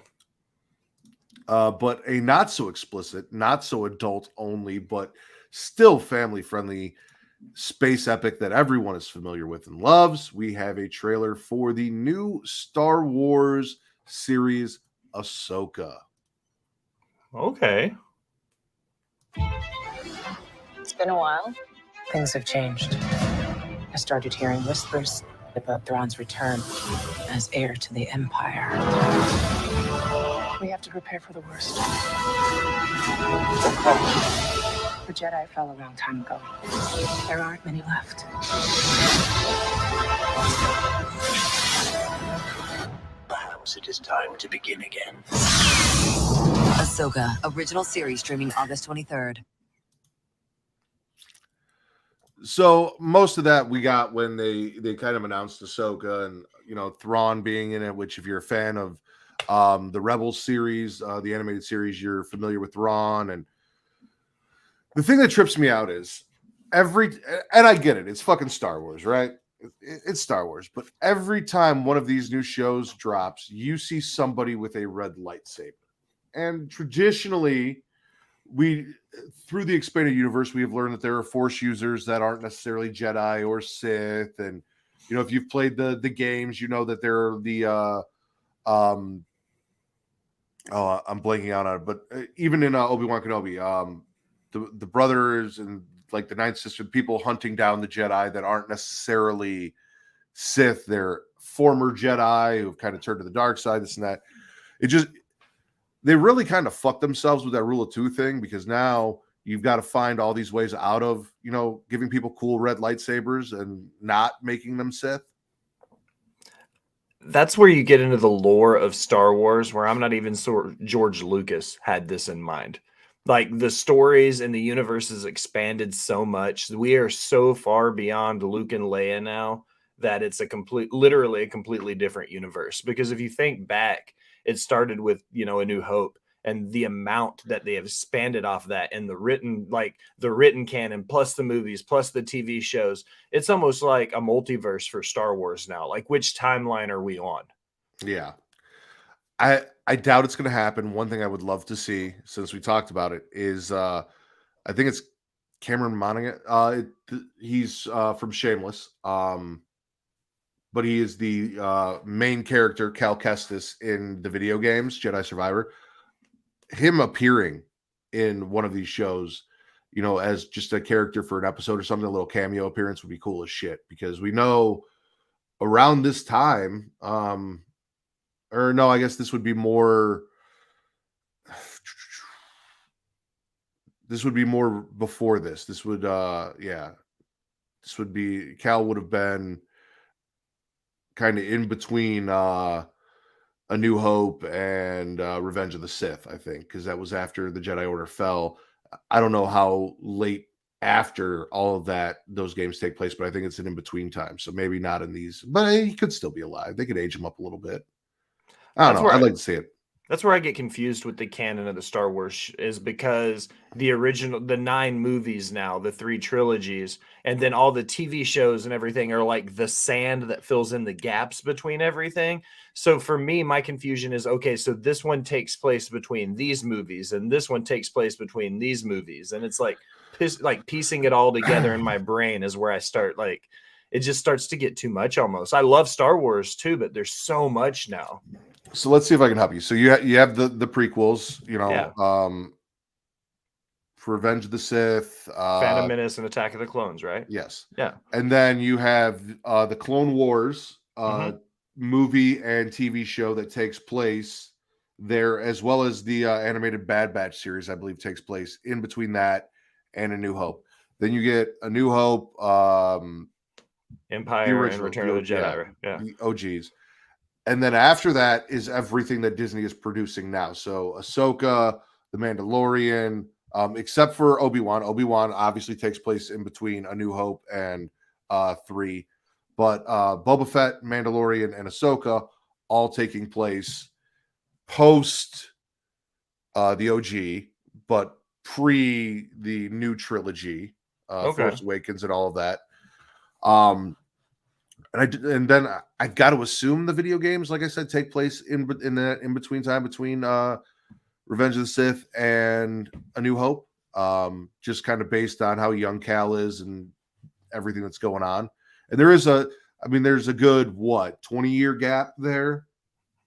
But a not so explicit, not so adult only, but still family friendly space epic that everyone is familiar with and loves. We have a trailer for the new Star Wars series, Ahsoka. Okay. It's been a while. Things have changed. I started hearing whispers about Thrawn's return as heir to the Empire. We have to prepare for the worst. The Jedi fell a long time ago. There aren't many left. Perhaps it is time to begin again. Ahsoka, original series streaming August 23rd. So most of that we got when they kind of announced Ahsoka and, Thrawn being in it, which if you're a fan of the Rebels series, the animated series, you're familiar with Thrawn. And the thing that trips me out is and I get it, it's fucking Star Wars, right? It's Star Wars, but every time one of these new shows drops, you see somebody with a red lightsaber. And traditionally, through the expanded universe, we have learned that there are Force users that aren't necessarily Jedi or Sith. And, if you've played the games, you know that there are the, I'm blanking out on it, but even in Obi-Wan Kenobi, the brothers and like the Ninth Sister, people hunting down the Jedi that aren't necessarily Sith. They're former Jedi who've kind of turned to the dark side, this and that. They really kind of fucked themselves with that rule of two thing, because now you've got to find all these ways out of, giving people cool red lightsabers and not making them Sith. That's where you get into the lore of Star Wars, where I'm not even sure George Lucas had this in mind. Like, the stories and the universe has expanded so much. We are so far beyond Luke and Leia now that it's literally a completely different universe. Because if you think back, it started with, A New Hope, and the amount that they have expanded off that, and the written canon, plus the movies, plus the TV shows. It's almost like a multiverse for Star Wars now. Like, which timeline are we on? Yeah. I doubt it's going to happen. One thing I would love to see, since we talked about it, is I think it's Cameron Monaghan. He's from Shameless. But he is the main character, Cal Kestis, in the video games, Jedi Survivor. Him appearing in one of these shows, as just a character for an episode or something, a little cameo appearance would be cool as shit, because we know around this time, or no, I guess this would be more before this. This would be, Cal would have been kind of in between A New Hope and Revenge of the Sith, I think, because that was after the Jedi Order fell. I don't know how late after all of that those games take place, but I think it's an in-between time, so maybe not in these, but he could still be alive. They could age him up a little bit. I don't know. I'd like to see it. That's where I get confused with the canon of the Star Wars, is because the 9 movies now, the 3 trilogies, and then all the TV shows and everything are like the sand that fills in the gaps between everything. So for me, my confusion is, okay, so this one takes place between these movies, and this one takes place between these movies. And it's like piecing it all together in my brain is where I start, it just starts to get too much almost. I love Star Wars too, but there's so much now. So let's see if I can help you. So you have the prequels, for Revenge of the Sith, Phantom Menace, and Attack of the Clones, right? Yes. Yeah. And then you have the Clone Wars movie and TV show that takes place there, as well as the animated Bad Batch series, I believe, takes place in between that and A New Hope. Then you get A New Hope, Empire, and Return of the Jedi. Yeah. The OGs. And then after that is everything that Disney is producing now. So Ahsoka, The Mandalorian, except for Obi-Wan. Obi-Wan obviously takes place in between A New Hope and 3. But Boba Fett, Mandalorian, and Ahsoka all taking place post the OG, but pre the new trilogy, Force Awakens and all of that. And then I've got to assume the video games, like I said, take place in the in-between time between Revenge of the Sith and A New Hope, just kind of based on how young Cal is and everything that's going on. And there's a good 20-year gap there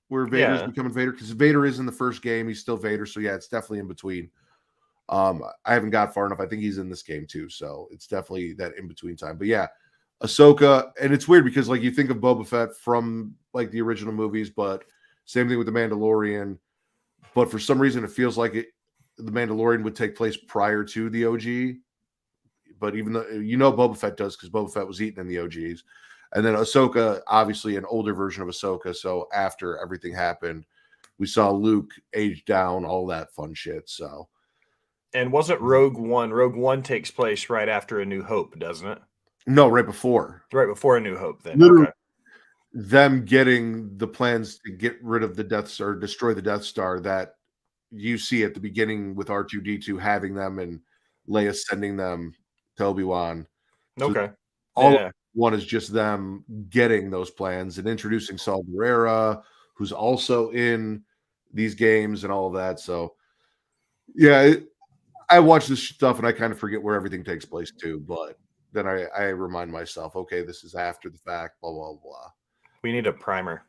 where Vader's becoming Vader, because Vader is in the first game, he's still Vader, so yeah, it's definitely in between. I haven't got far enough. I think he's in this game too, so it's definitely that in between time. But yeah, Ahsoka, and it's weird because you think of Boba Fett from the original movies, but same thing with the Mandalorian. But for some reason, it feels like the Mandalorian would take place prior to the OG. But even though Boba Fett does, because Boba Fett was eaten in the OGs, and then Ahsoka, obviously an older version of Ahsoka. So after everything happened, we saw Luke age down, all that fun shit. So, and wasn't Rogue One? Rogue One takes place right after A New Hope, doesn't it? No, right before. Right before A New Hope, then. Literally, them getting the plans to get rid of the Death Star, destroy the Death Star, that you see at the beginning with R2-D2 having them and Leia sending them to Obi-Wan. So all one is just them getting those plans and introducing Saul Guerrera, who's also in these games and all of that. So, yeah, I watch this stuff and I kind of forget where everything takes place too, but then I remind myself, okay, this is after the fact, blah, blah, blah. We need a primer.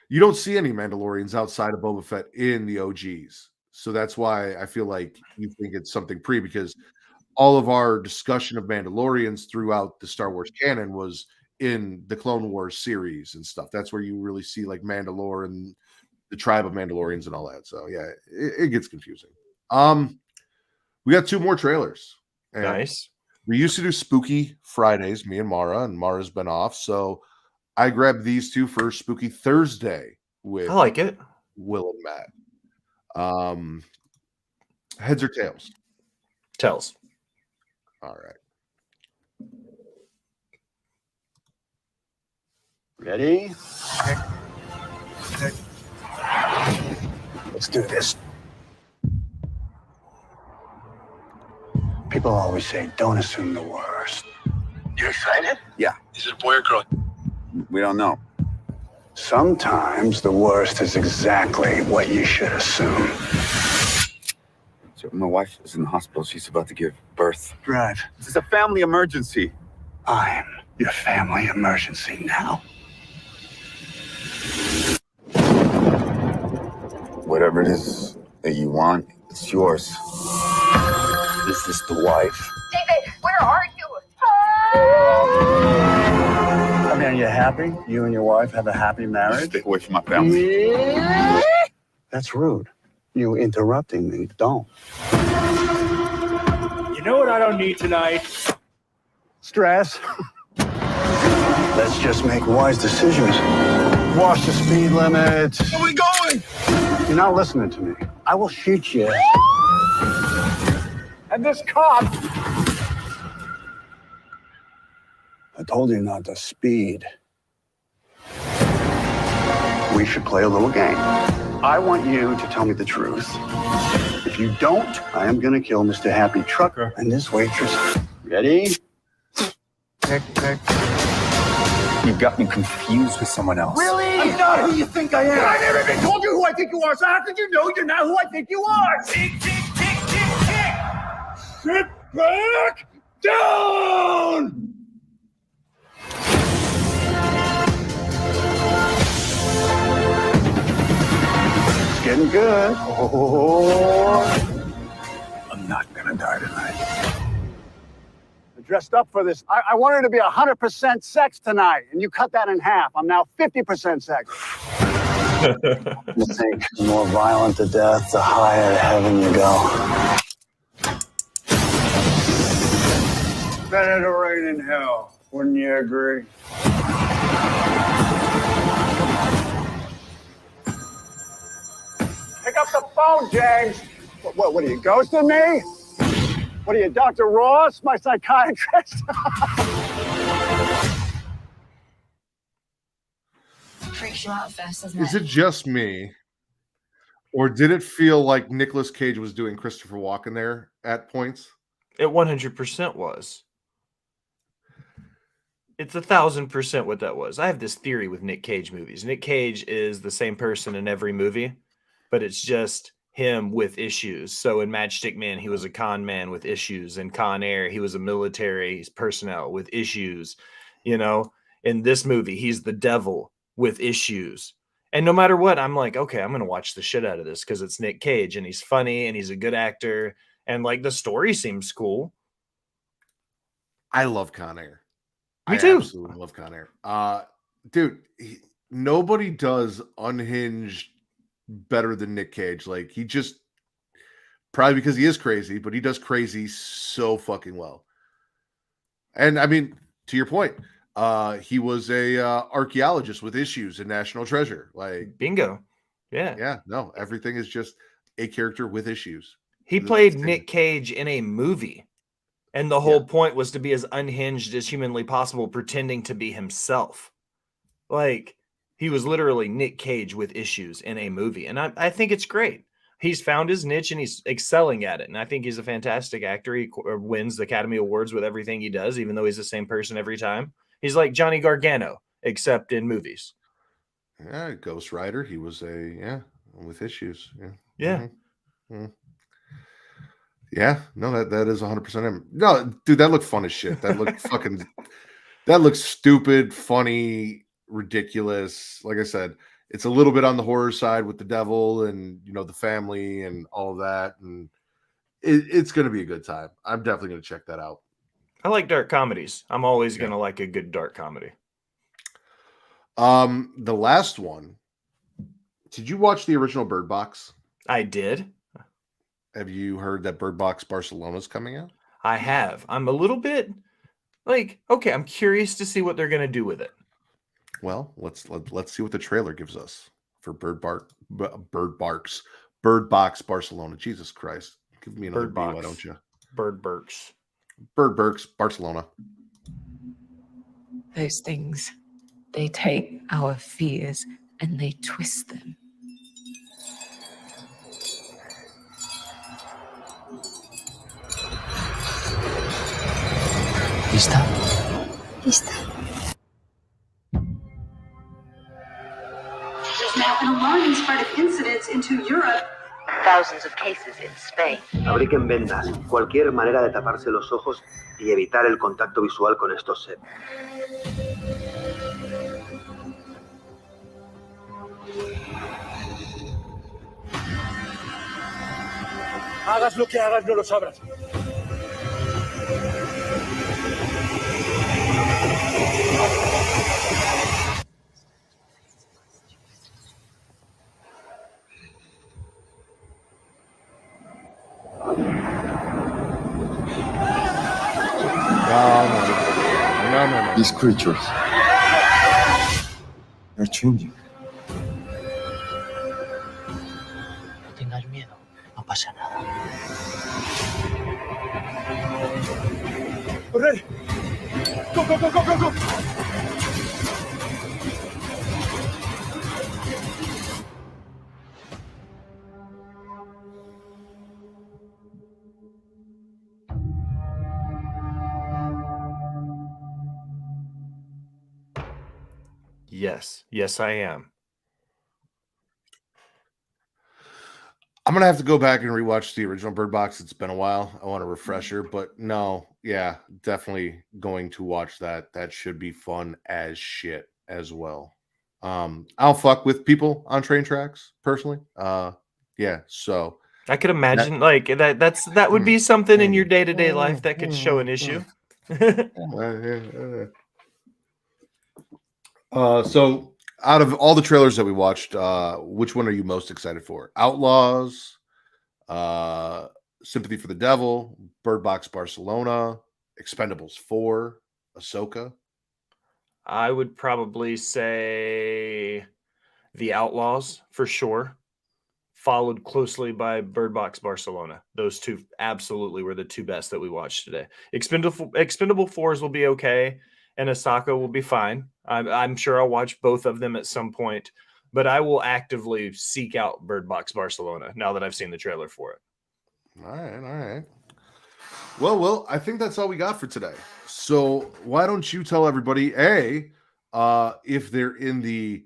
You don't see any Mandalorians outside of Boba Fett in the OGs. So that's why I feel like you think it's something because all of our discussion of Mandalorians throughout the Star Wars canon was in the Clone Wars series and stuff. That's where you really see like Mandalore and the tribe of Mandalorians and all that. So yeah, it gets confusing. We got 2 more trailers. And nice. We used to do Spooky Fridays, me and Mara's been off. So I grabbed these 2 for Spooky Thursday with I like it. Will and Matt. Heads or tails? Tails. All right. Ready? Let's do this. People always say, don't assume the worst. You excited? Yeah, Is it a boy or girl? we don't know. Sometimes the worst is exactly what you should assume. So my wife is in the hospital. She's about to give birth. Drive. This is a family emergency. I'm your family emergency now. Whatever it is that you want, it's yours. Is this the wife? David, where are you? I mean, are you happy? You and your wife have a happy marriage? Stay away from my family. That's rude. You interrupting me. Don't. You know what I don't need tonight? Stress. Let's just make wise decisions. Watch the speed limit. Where are we going? You're not listening to me. I will shoot you. And this cop. I told you not to speed. We should play a little game. I want you to tell me the truth. If you don't, I am going to kill Mr. Happy Trucker and this waitress. Ready? Tick, tick. You got me confused with someone else. Really? I'm not who you think I am. I never even told you who I think you are, so how could you know you're not who I think you are? Tick, tick, tick, tick, tick. Sit back down! It's getting good. Oh, I'm not gonna die tonight. I dressed up for this. I wanted to be 100% sex tonight, and you cut that in half. I'm now 50% sex. I think the more violent the death, the higher to heaven you go. Better to reign in hell, wouldn't you agree? Pick up the phone, James. What are you, ghosting me? What are you, Dr. Ross, my psychiatrist? Freaks you out fast, doesn't Is it just me? Or did it feel like Nicolas Cage was doing Christopher Walken there at points? It 100% was. It's 1,000% what that was. I have this theory with Nick Cage movies. Nick Cage is the same person in every movie, but it's just him with issues. So in Matchstick Man, he was a con man with issues. In Con Air, he was a military personnel with issues. You know, in this movie, he's the devil with issues. And no matter what, I'm like, okay, I'm going to watch the shit out of this because it's Nick Cage and he's funny and he's a good actor. And like the story seems cool. I love Con Air. Me too. I absolutely love Con Air. Dude, nobody does Unhinged better than Nick Cage. Like, he just, probably because he is crazy, but he does crazy so fucking well. And I mean, to your point, he was a archaeologist with issues in National Treasure. Like, bingo. Yeah. Yeah. No, everything is just a character with issues. He played Nick Cage in a movie. And the whole point was to be as unhinged as humanly possible, pretending to be himself. Like, he was literally Nick Cage with issues in a movie. And I think it's great. He's found his niche and he's excelling at it. And I think he's a fantastic actor. He wins the Academy Awards with everything he does, even though he's the same person every time. He's like Johnny Gargano, except in movies. Yeah, Ghost Rider. He was with issues. Yeah. Yeah. Mm-hmm. Mm-hmm. Yeah, no, that is 100% him. No, dude, that looked fun as shit. That looked that looks stupid, funny, ridiculous. Like I said, it's a little bit on the horror side with the devil and, you know, the family and all of that. And it's going to be a good time. I'm definitely going to check that out. I like dark comedies. I'm always going to like a good dark comedy. The last one. Did you watch the original Bird Box? I did. Have you heard that Bird Box Barcelona is coming out? I have. I'm a little bit like, okay, I'm curious to see what they're going to do with it. Well, let's see what the trailer gives us for Bird Box Barcelona. Jesus Christ. Give me another B, why don't you? Bird Burks Barcelona. Those things, they take our fears and they twist them. Lista? Lista. There's now an alarming spread of incidents into Europe. Thousands of cases in Spain. Fabriquen vendas, cualquier manera de taparse los ojos y evitar el contacto visual con estos seres. Hagas lo que hagas, no lo sabrás. No. These creatures, they're changing. No tengas miedo, no pasa nada. Corre! Go! Yes, I am. I'm gonna have to go back and rewatch the original Bird Box. It's been a while. I want a refresher, but no, yeah, definitely going to watch that. That should be fun as shit as well. I'll fuck with people on train tracks personally. Yeah, so I could imagine that would be something in your day-to-day life that could show an issue. So out of all the trailers that we watched, which one are you most excited for? Outlaws, Sympathy for the Devil, Bird Box Barcelona, Expendables 4, Ahsoka? I would probably say The Outlaws for sure, followed closely by Bird Box Barcelona. Those two absolutely were the two best that we watched today. Expendable 4s will be okay, and Ahsoka will be fine. I'm sure I'll watch both of them at some point, but I will actively seek out Bird Box Barcelona now that I've seen the trailer for it. All right. Well, I think that's all we got for today. So why don't you tell everybody, if they're in the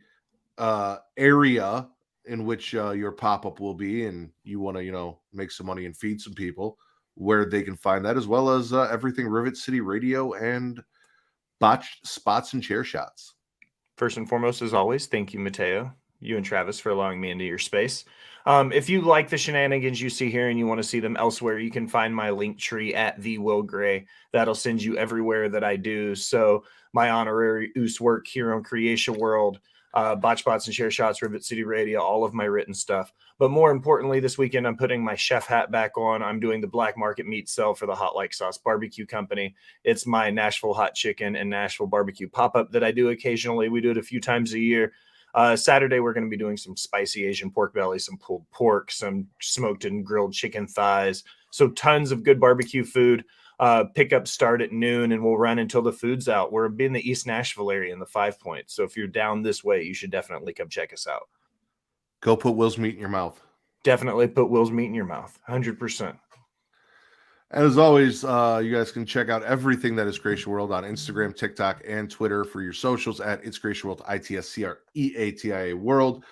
area in which your pop-up will be and you want to, make some money and feed some people, where they can find that, as well as everything Rivet City Radio and Botched Spots and Chair Shots. First and foremost, as always, thank you, Mateo, you and Travis, for allowing me into your space. If you like the shenanigans you see here and you want to see them elsewhere, you can find my link tree at the Will Gray. That'll send you everywhere that I do. So my honorary oos work here on Creatia World, Botch Spots and Share Shots, Rivet City Radio, all of my written stuff. But more importantly, this weekend, I'm putting my chef hat back on. I'm doing the black market meat sale for the Hot Like Sauce Barbecue Company. It's my Nashville hot chicken and Nashville barbecue pop-up that I do occasionally. We do it a few times a year. Saturday, we're going to be doing some spicy Asian pork belly, some pulled pork, some smoked and grilled chicken thighs. So tons of good barbecue food. Pickups start at noon and we'll run until the food's out. We're in the East Nashville area in the 5 Points. So if you're down this way, you should definitely come check us out. Go put Will's meat in your mouth. Definitely put Will's meat in your mouth. 100%. And as always, you guys can check out everything that is Creatia World on Instagram, TikTok, and Twitter for your socials at It's Creatia World, ITSCREATIA World.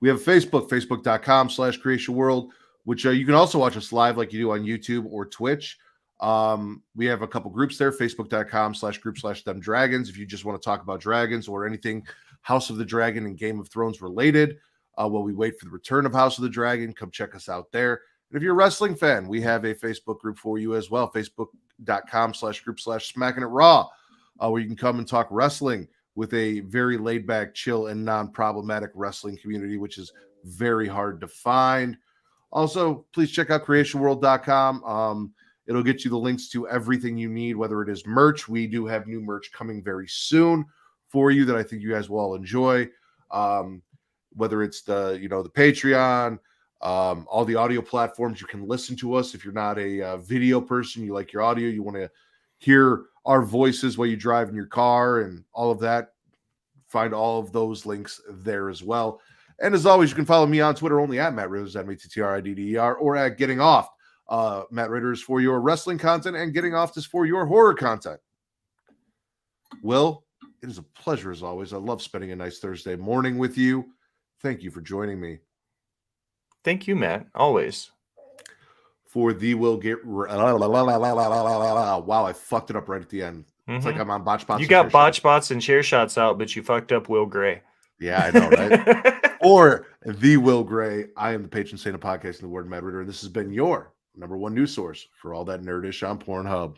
We have Facebook, facebook.com/Creatia World, which you can also watch us live like you do on YouTube or Twitch. We have a couple groups there, facebook.com/group/them dragons. If you just want to talk about dragons or anything House of the Dragon and Game of Thrones related, while we wait for the return of House of the Dragon, come check us out there. And if you're a wrestling fan, we have a Facebook group for you as well, facebook.com/group/smacking it raw, where you can come and talk wrestling with a very laid back, chill, and non-problematic wrestling community, which is very hard to find. Also, please check out creationworld.com. It'll get you the links to everything you need, whether it is merch. We do have new merch coming very soon for you that I think you guys will all enjoy. Whether it's the Patreon, all the audio platforms, you can listen to us. If you're not a video person, you like your audio, you want to hear our voices while you drive in your car and all of that, find all of those links there as well. And as always, you can follow me on Twitter only at Matt Ridders, MATTRIDDER, or at Getting Off. Matt Ridders for your wrestling content, and Getting Off is for your horror content. Will, it is a pleasure as always. I love spending a nice Thursday morning with you. Thank you for joining me. Thank you, Matt. Always. For the Will get wow, I fucked it up right at the end. It's like I'm on Botched Bots. You got Botched Bots and Chair Shots out, but you fucked up Will Gray. Yeah, I know, right? Or the Will Gray. I am the patron saint of podcasting, the word Matt Ritter, and this has been your #1 news source for all that nerdish on Pornhub.